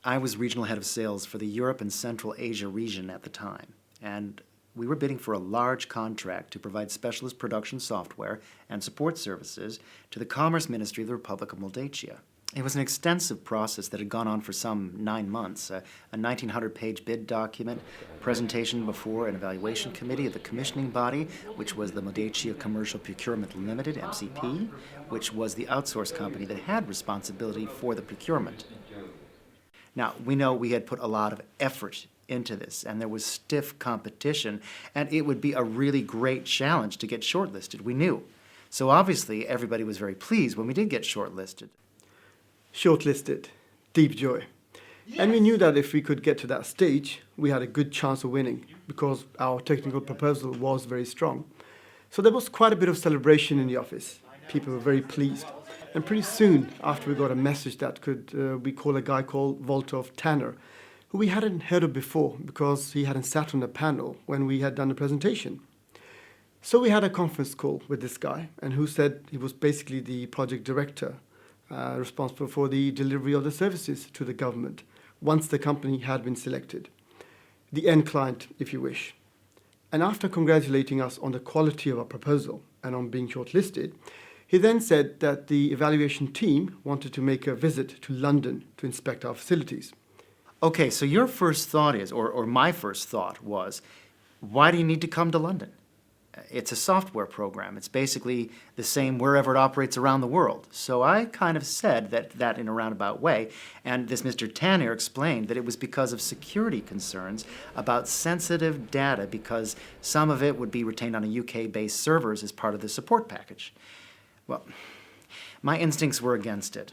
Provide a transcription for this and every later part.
I was regional head of sales for the Europe and Central Asia region at the time, and we were bidding for a large contract to provide specialist production software and support services to the Commerce Ministry of the Republic of Moldavia. It was an extensive process that had gone on for some 9 months, a 1,900-page bid document, presentation before an evaluation committee of the commissioning body, which was the Moldavia Commercial Procurement Limited, MCP, which was the outsource company that had responsibility for the procurement. Now, we know we had put a lot of effort into this, and there was stiff competition, and it would be a really great challenge to get shortlisted, we knew. So obviously, everybody was very pleased when we did get shortlisted. Shortlisted. Deep joy. Yes. And we knew that if we could get to that stage, we had a good chance of winning, because our technical proposal was very strong. So there was quite a bit of celebration in the office. People were very pleased. And pretty soon, after we got a message that we call a guy called Voltov Tanner, who we hadn't heard of before because he hadn't sat on the panel when we had done the presentation. So we had a conference call with this guy, and who said he was basically the project director responsible for the delivery of the services to the government once the company had been selected. The end client, if you wish. And after congratulating us on the quality of our proposal and on being shortlisted, he then said that the evaluation team wanted to make a visit to London to inspect our facilities. Okay, so your first thought is, or my first thought was, why do you need to come to London? It's a software program. It's basically the same wherever it operates around the world. So I kind of said that in a roundabout way, and this Mr. Tanner explained that it was because of security concerns about sensitive data, because some of it would be retained on a UK-based servers as part of the support package. Well, my instincts were against it.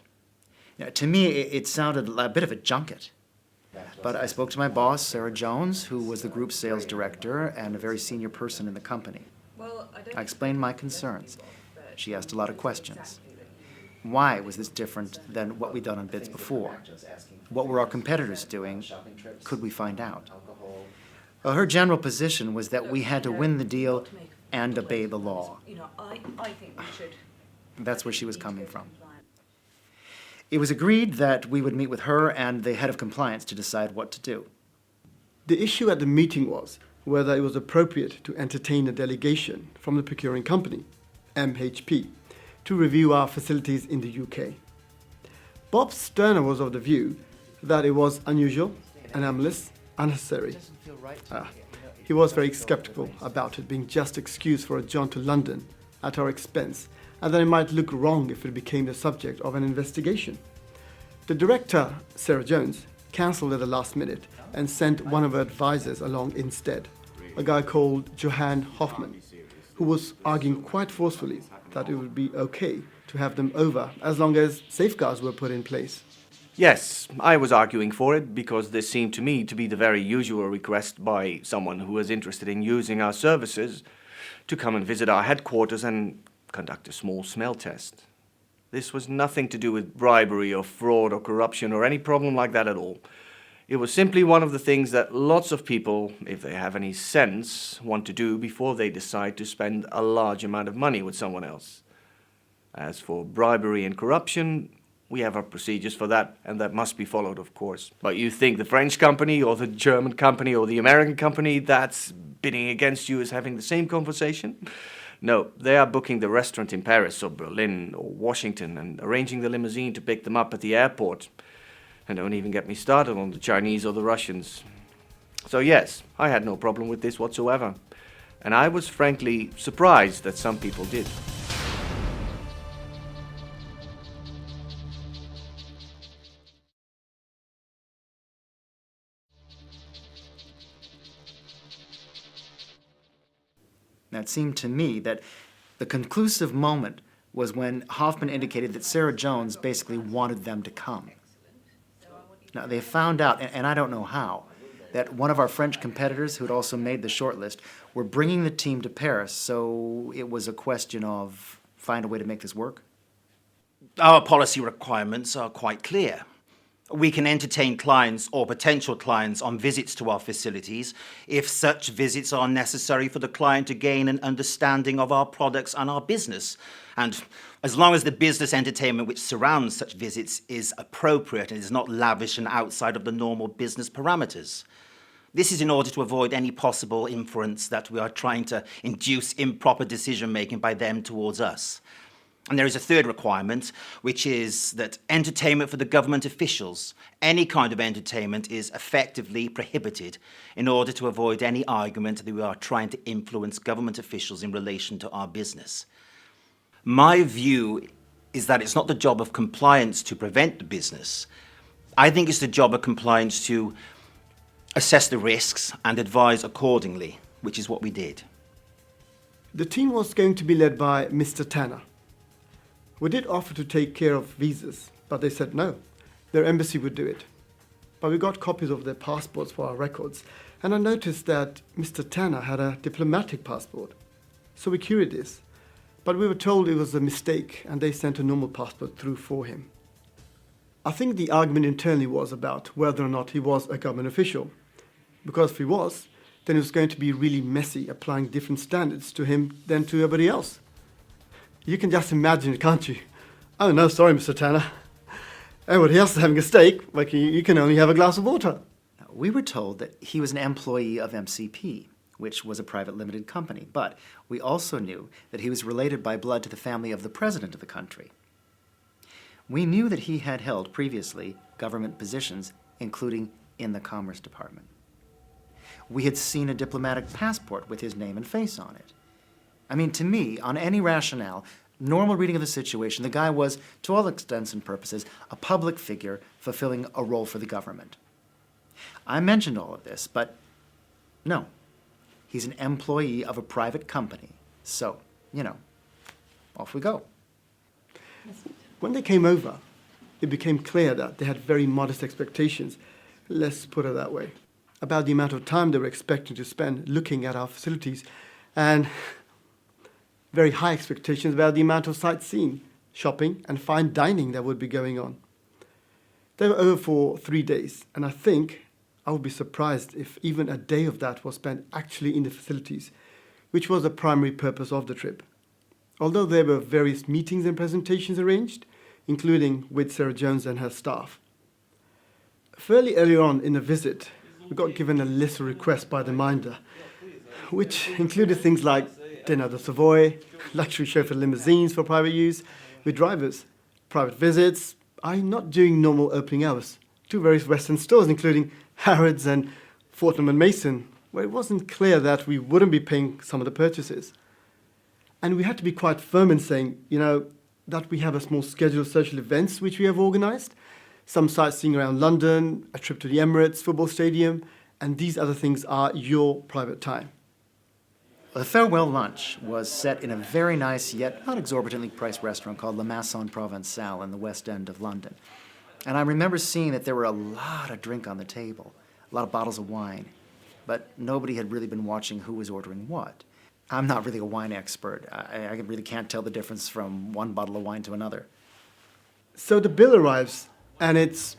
Now, to me, it sounded a bit of a junket. But I spoke to my boss, Sarah Jones, who was the group sales director and a very senior person in the company. I explained my concerns. She asked a lot of questions. Why was this different than what we'd done on bids before? What were our competitors doing? Could we find out? Well, her general position was that we had to win the deal and obey the law. I think we should. That's where she was coming from. It was agreed that we would meet with her and the head of compliance to decide what to do. The issue at the meeting was whether it was appropriate to entertain a delegation from the procuring company, MHP, to review our facilities in the UK. Bob Sterner was of the view that it was unusual, anomalous, unnecessary. He was very skeptical about it being just excuse for a jaunt to London at our expense, and that it might look wrong if it became the subject of an investigation. The director, Sarah Jones, cancelled at the last minute and sent one of her advisors along instead, a guy called Johan Hoffman, who was arguing quite forcefully that it would be okay to have them over as long as safeguards were put in place. Yes, I was arguing for it because this seemed to me to be the very usual request by someone who was interested in using our services to come and visit our headquarters and conduct a small smell test. This was nothing to do with bribery or fraud or corruption or any problem like that at all. It was simply one of the things that lots of people, if they have any sense, want to do before they decide to spend a large amount of money with someone else. As for bribery and corruption, we have our procedures for that, and that must be followed, of course. But you think the French company or the German company or the American company that's bidding against you is having the same conversation? No, they are booking the restaurant in Paris or Berlin or Washington and arranging the limousine to pick them up at the airport. And don't even get me started on the Chinese or the Russians. So yes, I had no problem with this whatsoever. And I was frankly surprised that some people did. Now, it seemed to me that the conclusive moment was when Hoffman indicated that Sarah Jones basically wanted them to come. Now, they found out, and I don't know how, that one of our French competitors who had also made the shortlist were bringing the team to Paris, so it was a question of find a way to make this work? Our policy requirements are quite clear. We can entertain clients or potential clients on visits to our facilities if such visits are necessary for the client to gain an understanding of our products and our business. And as long as the business entertainment which surrounds such visits is appropriate and is not lavish and outside of the normal business parameters. This is in order to avoid any possible inference that we are trying to induce improper decision-making by them towards us. And there is a third requirement, which is that entertainment for the government officials, any kind of entertainment, is effectively prohibited in order to avoid any argument that we are trying to influence government officials in relation to our business. My view is that it's not the job of compliance to prevent the business. I think it's the job of compliance to assess the risks and advise accordingly, which is what we did. The team was going to be led by Mr. Tanner. We did offer to take care of visas, but they said no. Their embassy would do it. But we got copies of their passports for our records, and I noticed that Mr. Tanner had a diplomatic passport. So we queried this, but we were told it was a mistake, and they sent a normal passport through for him. I think the argument internally was about whether or not he was a government official, because if he was, then it was going to be really messy applying different standards to him than to everybody else. You can just imagine it, can't you? Oh no, sorry, Mr. Tanner. Everybody else is having a steak, but you can only have a glass of water. We were told that he was an employee of MCP, which was a private limited company, but we also knew that he was related by blood to the family of the president of the country. We knew that he had held previously government positions, including in the Commerce Department. We had seen a diplomatic passport with his name and face on it. I mean, to me, on any rationale, normal reading of the situation, the guy was, to all intents and purposes, a public figure fulfilling a role for the government. I mentioned all of this, but no. He's an employee of a private company. So, off we go. When they came over, it became clear that they had very modest expectations, let's put it that way, about the amount of time they were expecting to spend looking at our facilities, and very high expectations about the amount of sightseeing, shopping, and fine dining that would be going on. They were over for 3 days, and I think I would be surprised if even a day of that was spent actually in the facilities, which was the primary purpose of the trip. Although there were various meetings and presentations arranged, including with Sarah Jones and her staff. Fairly early on in the visit, we got given a list of requests by the minder, which included things like dinner at the Savoy, luxury chauffeur limousines for private use, with drivers, private visits, not during normal opening hours, to various Western stores, including Harrods and Fortnum & Mason, where it wasn't clear that we wouldn't be paying some of the purchases. And we had to be quite firm in saying, that we have a small schedule of social events which we have organised, some sightseeing around London, a trip to the Emirates football stadium, and these other things are your private time. The farewell lunch was set in a very nice yet not exorbitantly priced restaurant called La Maison Provençale in the West End of London. And I remember seeing that there were a lot of drink on the table, a lot of bottles of wine, but nobody had really been watching who was ordering what. I'm not really a wine expert. I really can't tell the difference from one bottle of wine to another. So the bill arrives, and it's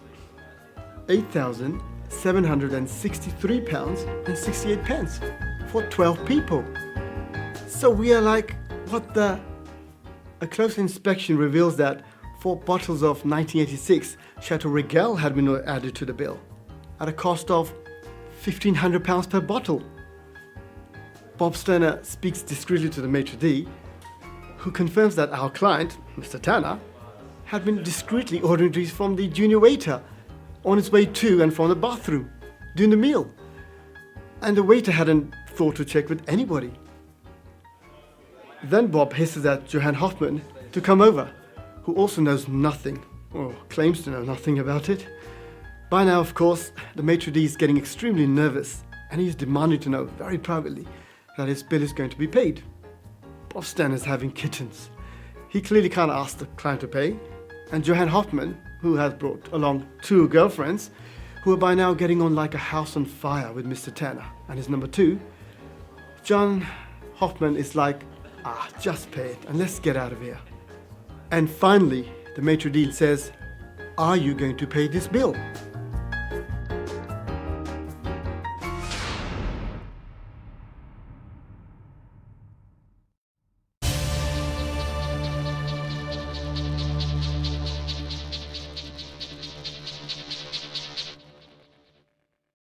£8,763.68 for 12 people. So we are like, what the? A close inspection reveals that 4 bottles of 1986 Chateau Regal had been added to the bill at a cost of £1,500 per bottle. Bob Sterner speaks discreetly to the maitre d', who confirms that our client, Mr. Tanner, had been discreetly ordering drinks from the junior waiter on his way to and from the bathroom during the meal. And the waiter hadn't thought to check with anybody. Then Bob hisses at Johann Hoffman to come over, who also knows nothing, or claims to know nothing about it. By now, of course, the maitre d' is getting extremely nervous, and he is demanding to know very privately that his bill is going to be paid. Bob Stan is having kittens. He clearly can't ask the client to pay, and Johann Hoffman, who has brought along 2 girlfriends, who are by now getting on like a house on fire with Mr. Tanner and his number 2, John Hoffman is like, just pay it and let's get out of here. And finally, the maitre d' says, Are you going to pay this bill?